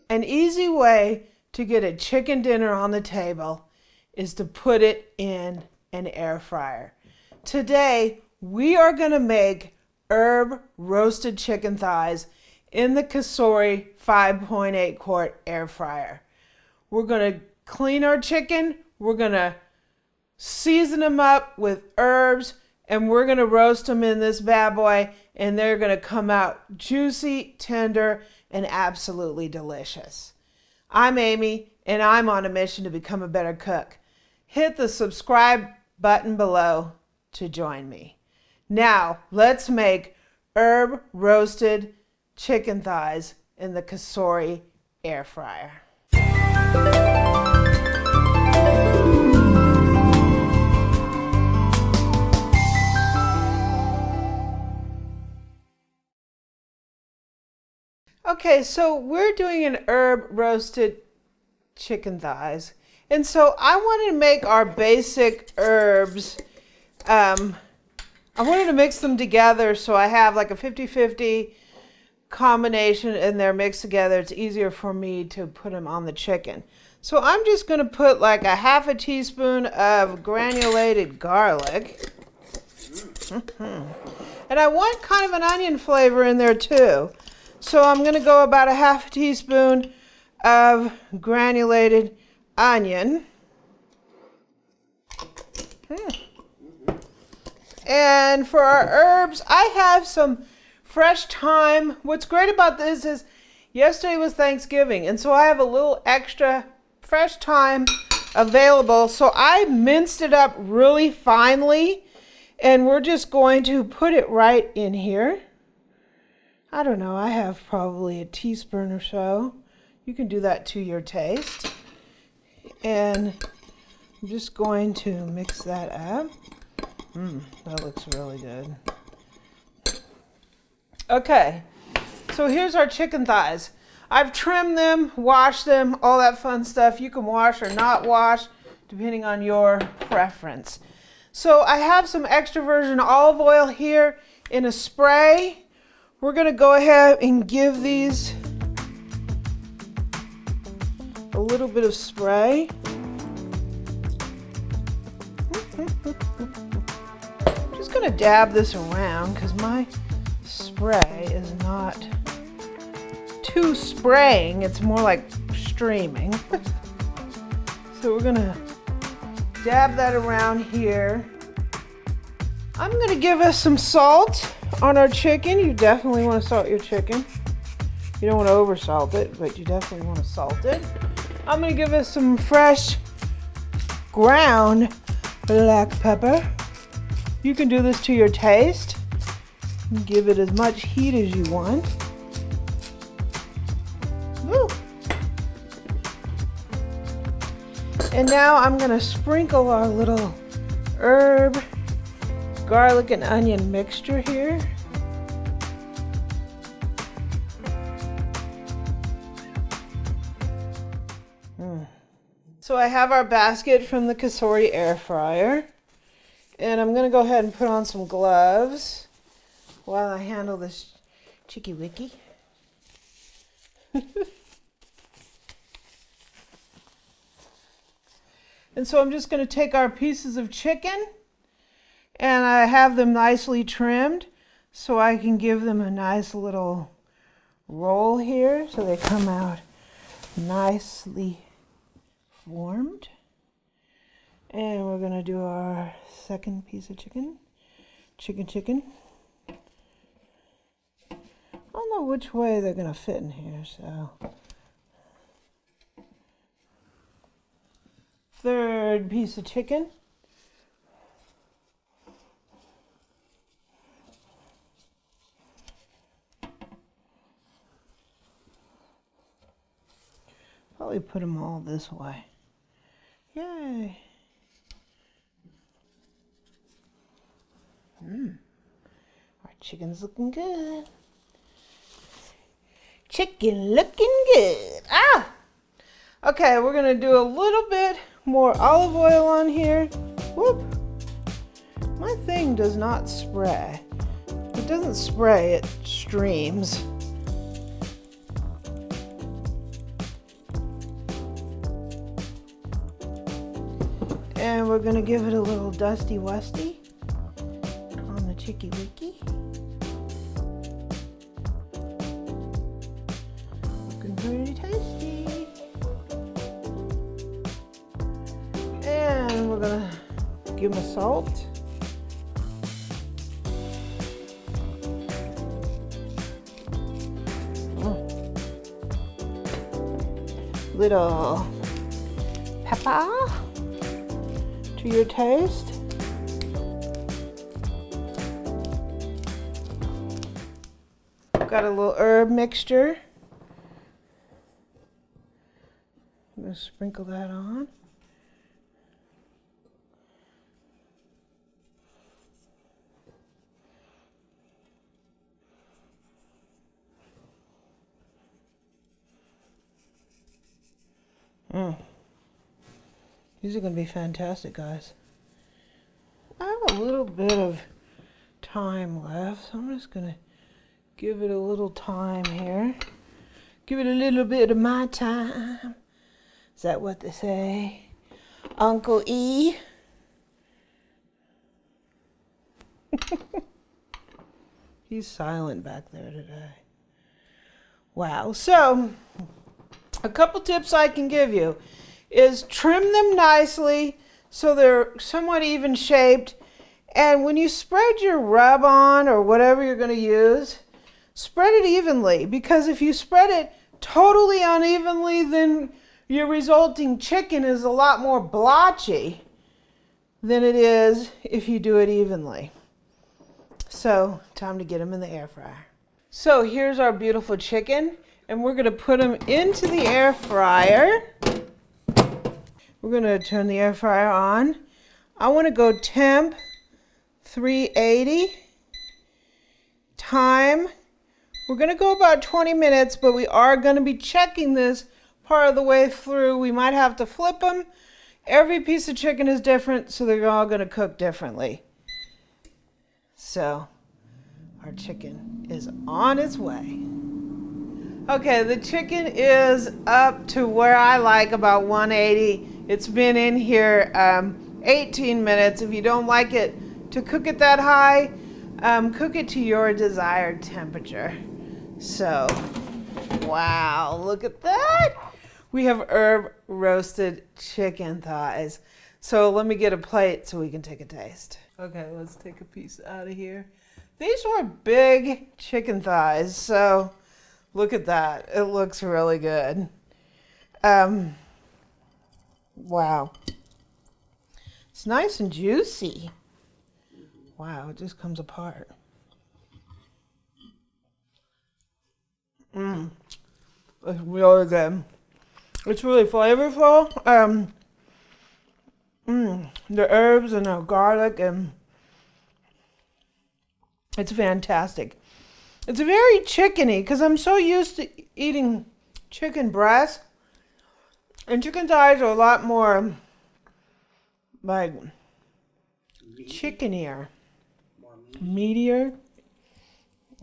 An easy way to get a chicken dinner on the table is to put it in an air fryer. Today, we are going to make herb roasted chicken thighs in the Cosori 5.8 quart air fryer. We're going to clean our chicken, we're going to season them up with herbs, and we're going to roast them in this bad boy, and they're going to come out juicy, tender, and absolutely delicious. I'm Amy, and I'm on a mission to become a better cook. Hit the subscribe button below to join me. Now, let's make herb roasted chicken thighs in the Cosori air fryer. Okay, so we're doing an herb roasted chicken thighs. And so I wanted to make our basic herbs. I wanted to mix them together so I have like a 50-50 combination and they're mixed together. It's easier for me to put them on the chicken. So I'm just going to put like a half a teaspoon of granulated garlic. And I want kind of an onion flavor in there too. So I'm going to go about a half a teaspoon of granulated onion. And for our herbs, I have some fresh thyme. What's great about this is yesterday was Thanksgiving, and so I have a little extra fresh thyme available. So I minced it up really finely, and we're just going to put it right in here. I don't know, I have probably a teaspoon or so. You can do that to your taste. And I'm just going to mix that up. That looks really good. Okay, so here's our chicken thighs. I've trimmed them, washed them, all that fun stuff. You can wash or not wash, depending on your preference. So I have some extra virgin olive oil here in a spray. We're going to go ahead and give these a little bit of spray. I'm just going to dab this around because my spray is not too spraying. It's more like streaming. So we're going to dab that around here. I'm going to give us some salt on our chicken. You definitely want to salt your chicken. You don't want to over salt it, but you definitely want to salt it. I'm going to give us some fresh ground black pepper. You can do this to your taste. Give it as much heat as you want. Woo. And now I'm going to sprinkle our little herb, garlic and onion mixture here. So I have our basket from the Cosori Air Fryer, and I'm going to go ahead and put on some gloves while I handle this chicky wicky. And so I'm just going to take our pieces of chicken, and I have them nicely trimmed so I can give them a nice little roll here so they come out nicely formed. And we're going to do our second piece of chicken. Chicken. I don't know which way they're going to fit in here, so. Third piece of chicken. Probably put them all this way. Yay. Our chicken's looking good. Chicken looking good. Ah! Okay, we're going to do a little bit more olive oil on here. Whoop. My thing does not spray. It doesn't spray, it streams. And we're gonna give it a little dusty wusty on the chicky wicky. Looking pretty tasty. And we're gonna give them a salt. Little pepper to your taste. Got a little herb mixture. I'm going to sprinkle that on. These are going to be fantastic, guys. I have a little bit of thyme left, so I'm just going to give it a little thyme here. Give it a little bit of my time. Is that what they say? Uncle E? He's silent back there today. Wow. So, a couple tips I can give you is trim them nicely so they're somewhat even shaped. And when you spread your rub on or whatever you're going to use, spread it evenly, because if you spread it totally unevenly, then your resulting chicken is a lot more blotchy than it is if you do it evenly. So, time to get them in the air fryer. So here's our beautiful chicken, and we're going to put them into the air fryer. We're going to turn the air fryer on. I want to go temp 380. Time, we're going to go about 20 minutes, but we are going to be checking this part of the way through. We might have to flip them. Every piece of chicken is different, so they're all going to cook differently. So, our chicken is on its way. Okay, the chicken is up to where I like, about 180. It's been in here 18 minutes. If you don't like it to cook it that high, cook it to your desired temperature. So, wow, look at that. We have herb roasted chicken thighs. So let me get a plate so we can take a taste. Okay, let's take a piece out of here. These were big chicken thighs, so look at that. It looks really good. Wow. It's nice and juicy. Wow, it just comes apart. It's really good. It's really flavorful. The herbs and the garlic, and it's fantastic. It's very chickeny because I'm so used to eating chicken breast, and chicken thighs are a lot more like chickenier, meatier.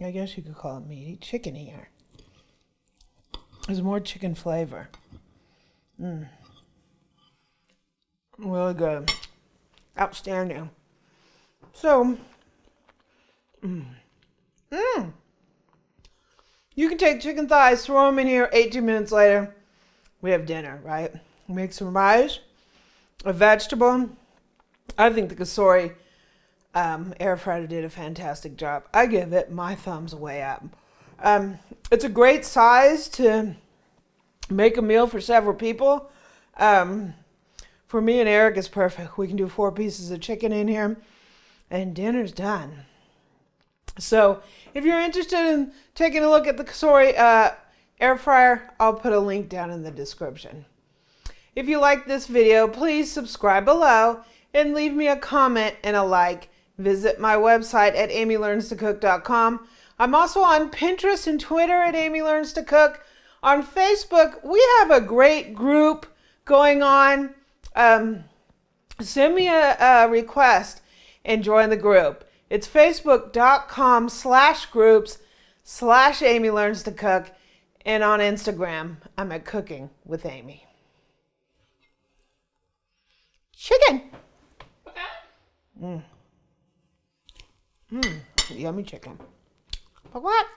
I guess you could call it meaty, chickenier. There's more chicken flavor. Really good. Outstanding. So, you can take chicken thighs, throw them in here, 18 minutes later, we have dinner, right? Make some rice, a vegetable. I think the Cosori Air Fryer did a fantastic job. I give it my thumbs way up. It's a great size to make a meal for several people. For me and Eric, it's perfect. We can do 4 pieces of chicken in here, and dinner's done. So if you're interested in taking a look at the Cosori Air Fryer, I'll put a link down in the description. If you like this video, please subscribe below and leave me a comment and a like. Visit my website at amylearnstocook.com. I'm also on Pinterest and Twitter at Amy Learns to Cook. On Facebook, we have a great group going on. Send me a request and join the group. It's facebook.com/groups/Amy Learns to Cook. And on Instagram, I'm at Cooking with Amy. Chicken. Yummy chicken. But what?